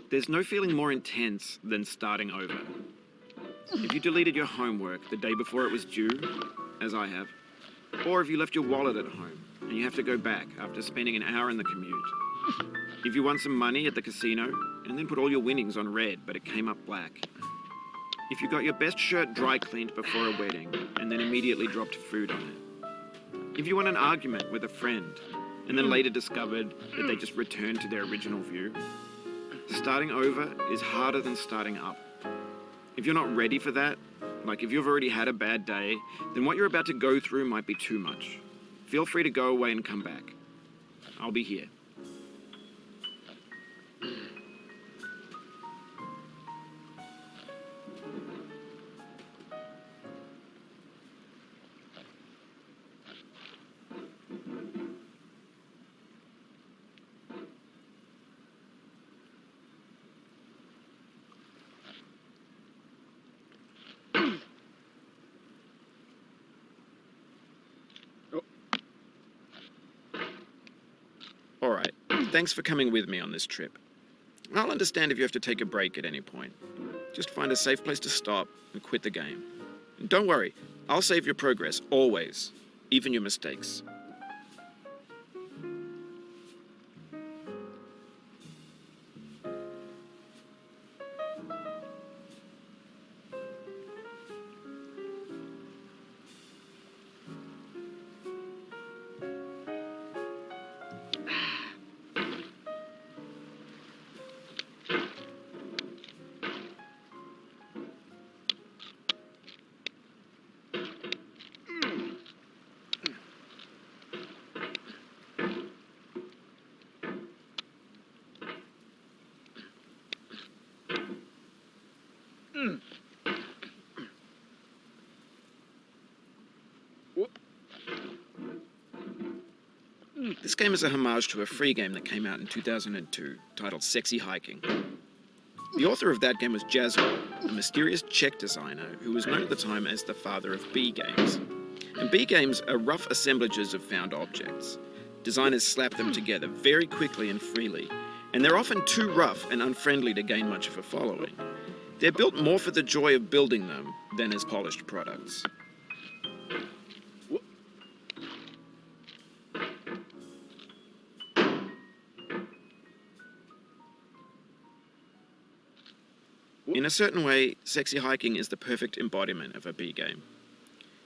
There's no feeling more intense than starting over. If you deleted your homework the day before it was due, as I have, or if you left your wallet at home and you have to go back after spending an hour in the commute. If you won some money at the casino and then put all your winnings on red but it came up black. If you got your best shirt dry cleaned before a wedding and then immediately dropped food on it. If you won an argument with a friend and then later discovered that they just returned to their original view. Starting over is harder than starting up. If you're not ready for that, like if you've already had a bad day, then what you're about to go through might be too much. Feel free to go away and come back. I'll be here. Alright, thanks for coming with me on this trip. I'll understand if you have to take a break at any point. Just find a safe place to stop and quit the game. And don't worry, I'll save your progress, always. Even your mistakes. This game is a homage to a free game that came out in 2002, titled Sexy Hiking. The author of that game was Jazzro, a mysterious Czech designer who was known at the time as the father of B games. And B games are rough assemblages of found objects. Designers slap them together very quickly and freely, and they're often too rough and unfriendly to gain much of a following. They're built more for the joy of building them than as polished products. In a certain way, Sexy Hiking is the perfect embodiment of a B game.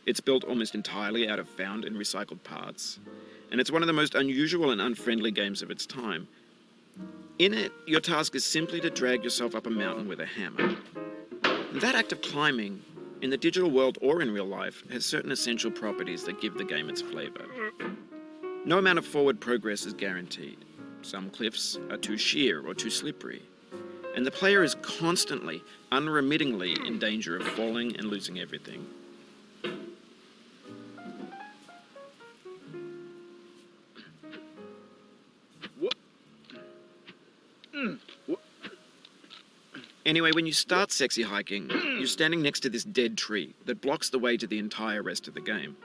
It's built almost entirely out of found and recycled parts, and it's one of the most unusual and unfriendly games of its time. In it, your task is simply to drag yourself up a mountain with a hammer. And that act of climbing, in the digital world or in real life, has certain essential properties that give the game its flavor. No amount of forward progress is guaranteed. Some cliffs are too sheer or too slippery. And the player is constantly, unremittingly in danger of falling and losing everything. Anyway, when you start Sexy Hiking, you're standing next to this dead tree that blocks the way to the entire rest of the game.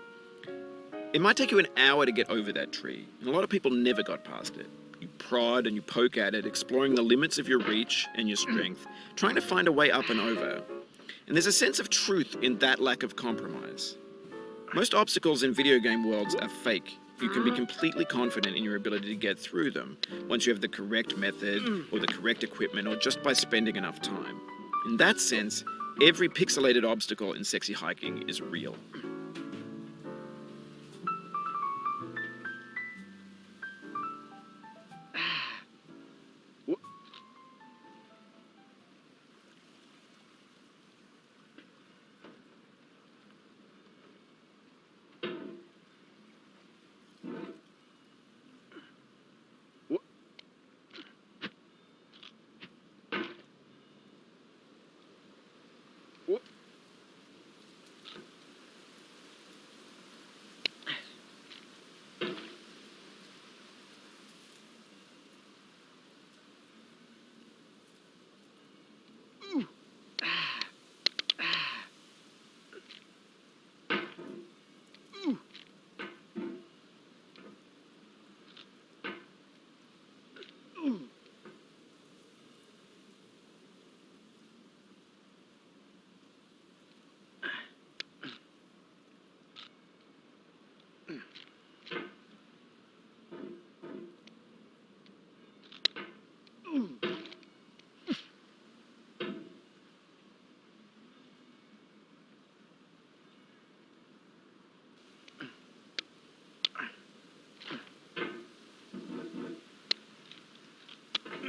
It might take you an hour to get over that tree, and a lot of people never got past it. You prod and you poke at it, exploring the limits of your reach and your strength, trying to find a way up and over. And there's a sense of truth in that lack of compromise. Most obstacles in video game worlds are fake. You can be completely confident in your ability to get through them once you have the correct method or the correct equipment or just by spending enough time. In that sense, every pixelated obstacle in Sexy Hiking is real.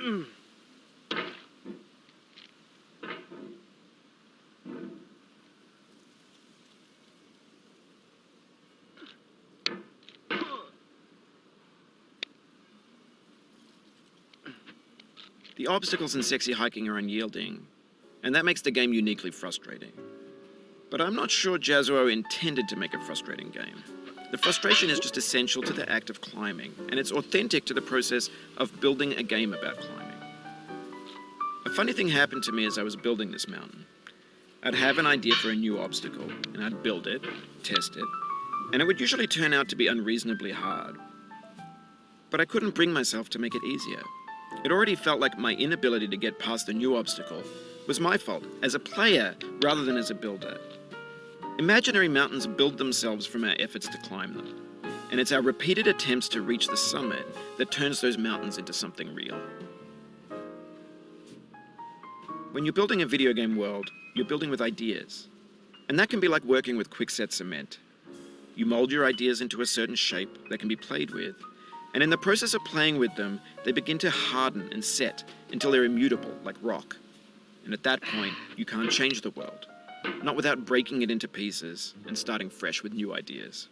The obstacles in sexy hiking are unyielding, and that makes the game uniquely frustrating. But I'm not sure Jazuo intended to make a frustrating game. The frustration is just essential to the act of climbing, and it's authentic to the process of building a game about climbing. A funny thing happened to me as I was building this mountain. I'd have an idea for a new obstacle, and I'd build it, test it, and it would usually turn out to be unreasonably hard. But I couldn't bring myself to make it easier. It already felt like my inability to get past the new obstacle was my fault as a player rather than as a builder. Imaginary mountains build themselves from our efforts to climb them, and it's our repeated attempts to reach the summit that turns those mountains into something real. When you're building a video game world, you're building with ideas, and that can be like working with quickset cement. You mold your ideas into a certain shape that can be played with, and in the process of playing with them, they begin to harden and set until they're immutable, like rock. And at that point, you can't change the world, not without breaking it into pieces and starting fresh with new ideas.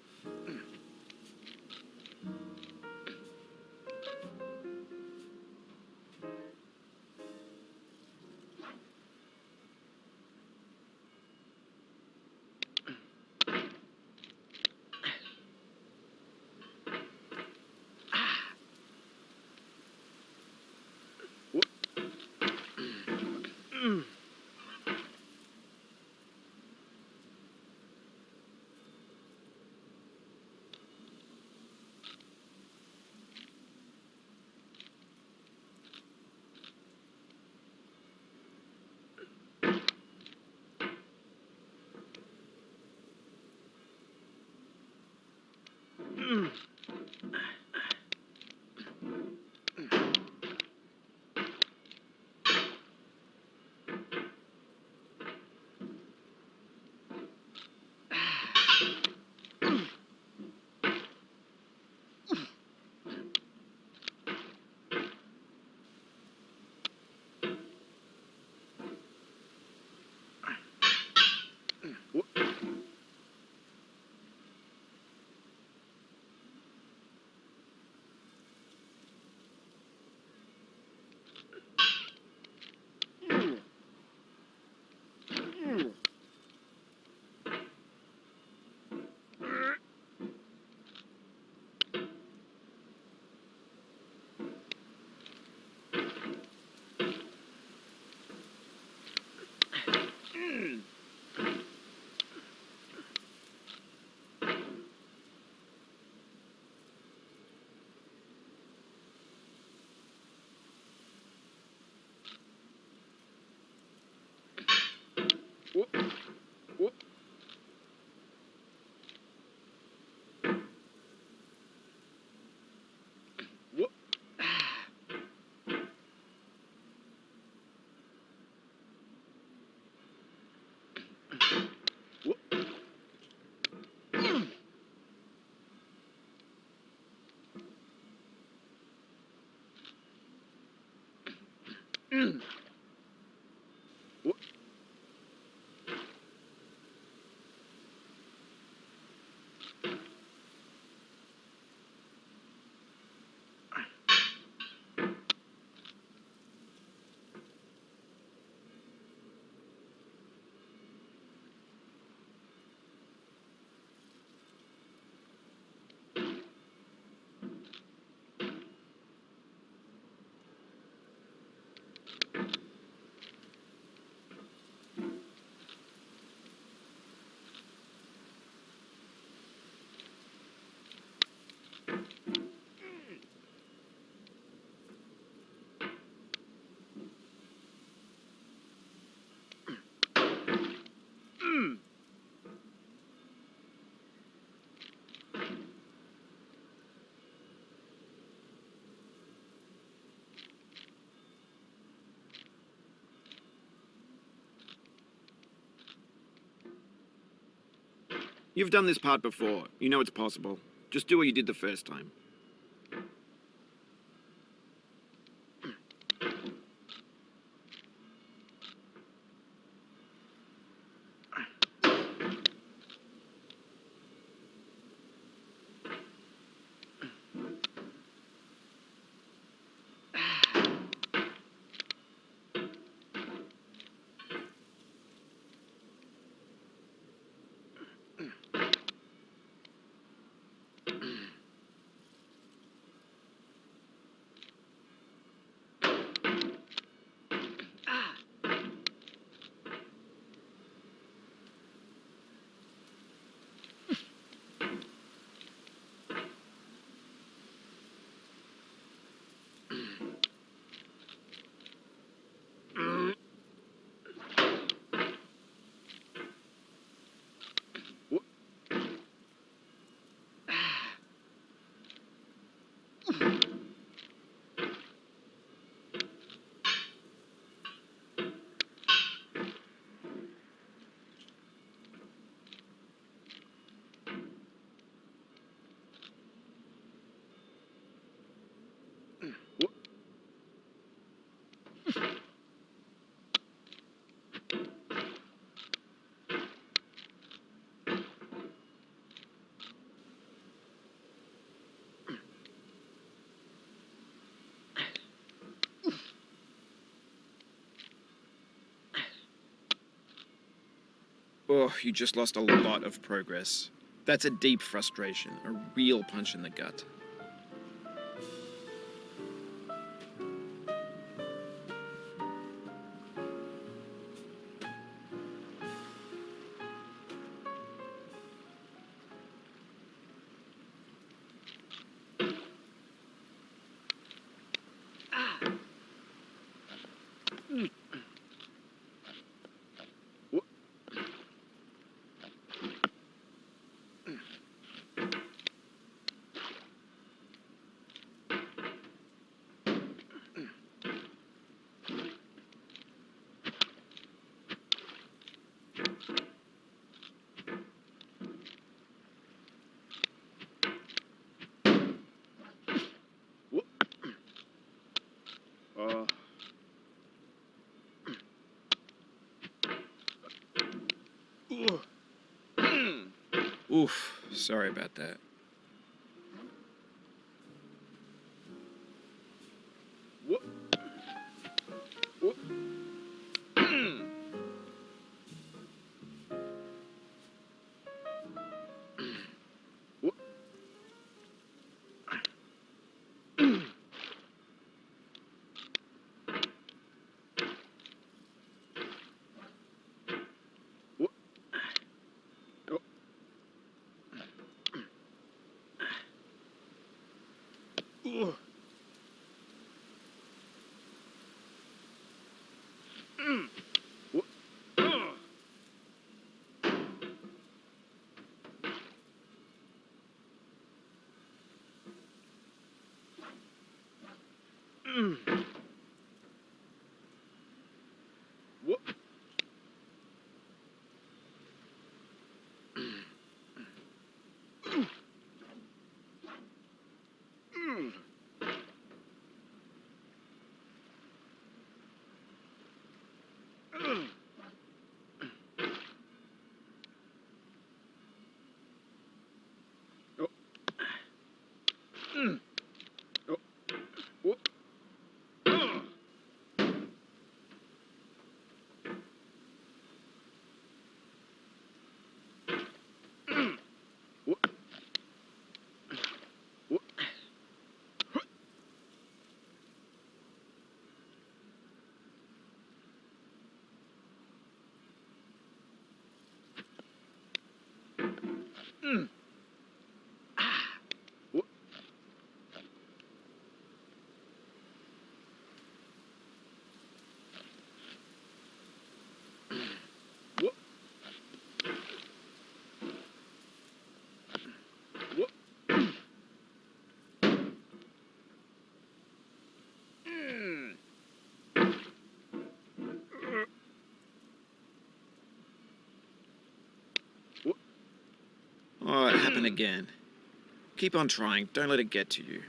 You've done this part before. You know it's possible. Just do what you did the first time. Oh, you just lost a lot of progress. That's a deep frustration, a real punch in the gut. Oof, sorry about that. Oh, it happened again. Keep on trying, don't let it get to you.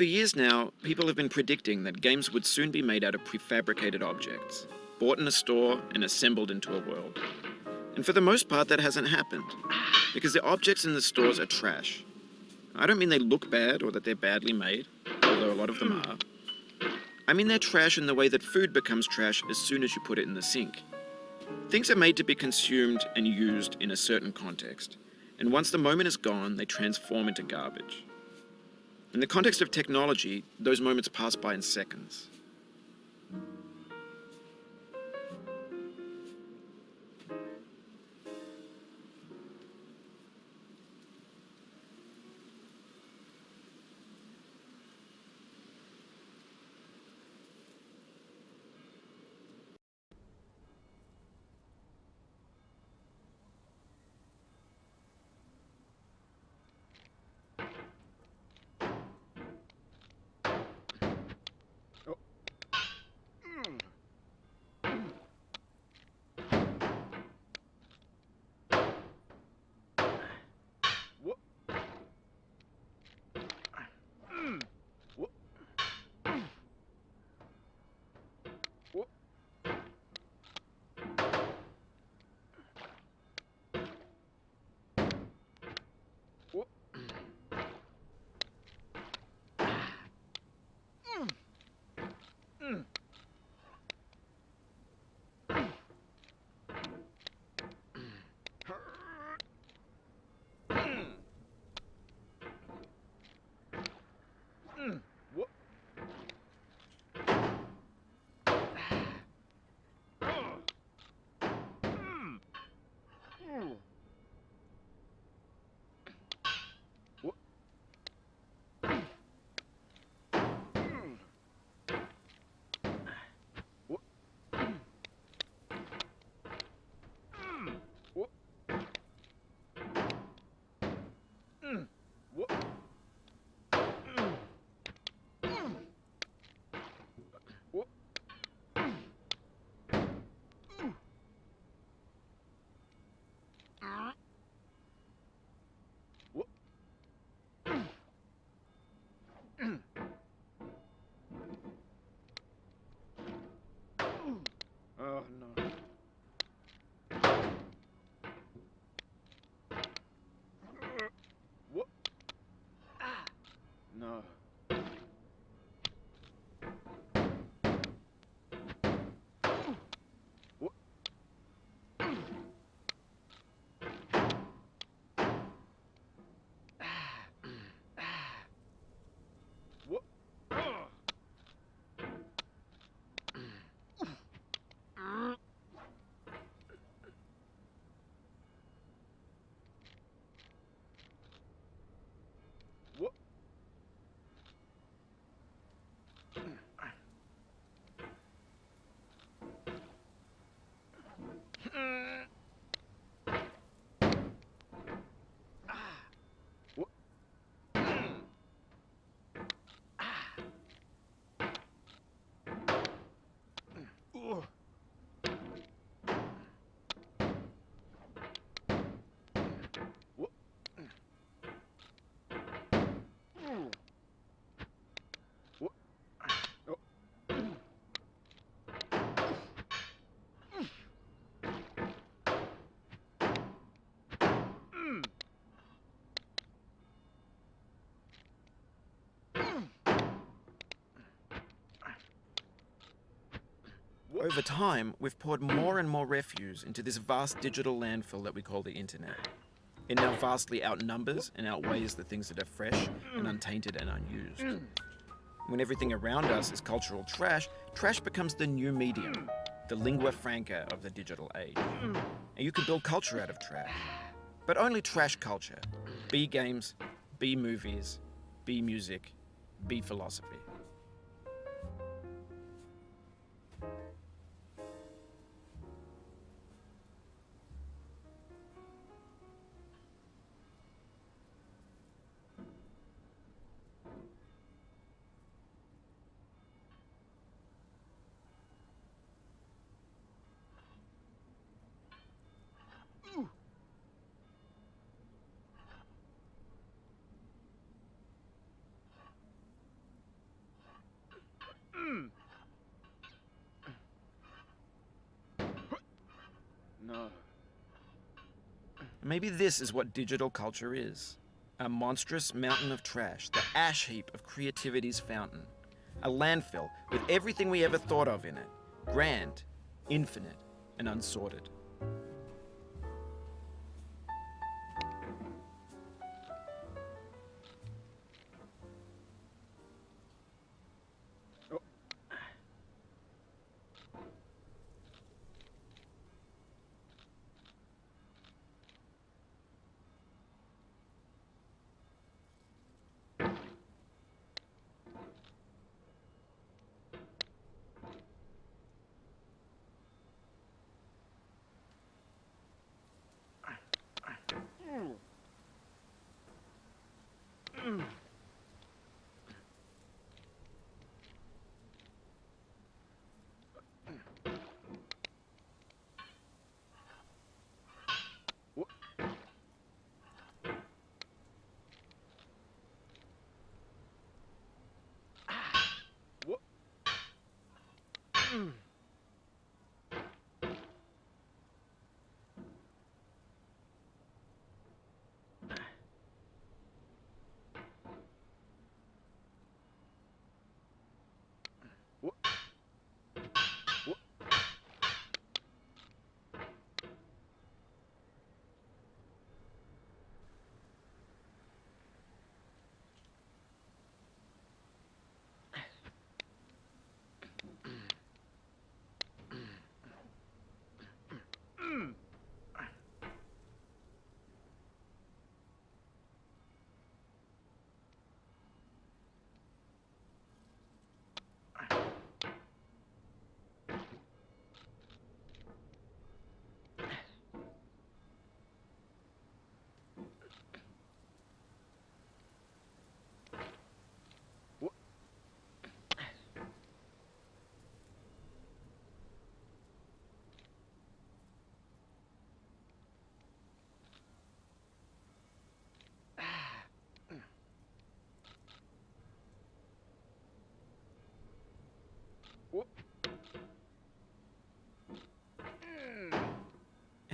For years now, people have been predicting that games would soon be made out of prefabricated objects, bought in a store and assembled into a world. And for the most part, that hasn't happened, because the objects in the stores are trash. I don't mean they look bad or that they're badly made, although a lot of them are. I mean they're trash in the way that food becomes trash as soon as you put it in the sink. Things are made to be consumed and used in a certain context, and once the moment is gone, they transform into garbage. In the context of technology, those moments pass by in seconds. Oh, no. What? No. What? What? What? What? Ugh. What? What? Oh. Over time, we've poured more and more refuse into this vast digital landfill that we call the internet. It now vastly outnumbers and outweighs the things that are fresh and untainted and unused. When everything around us is cultural trash, trash becomes the new medium, the lingua franca of the digital age. And you can build culture out of trash. But only trash culture. B games, B movies, B music, B philosophy. No. Maybe this is what digital culture is. A monstrous mountain of trash, the ash heap of creativity's fountain. A landfill with everything we ever thought of in it. Grand, infinite, and unsorted.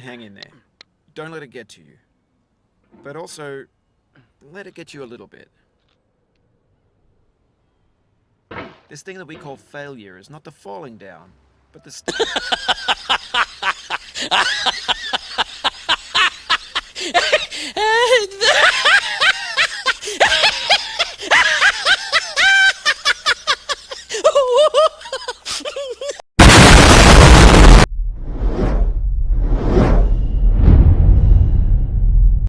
hang in there. Don't let it get to you. But also, let it get you a little bit. This thing that we call failure is not the falling down, but the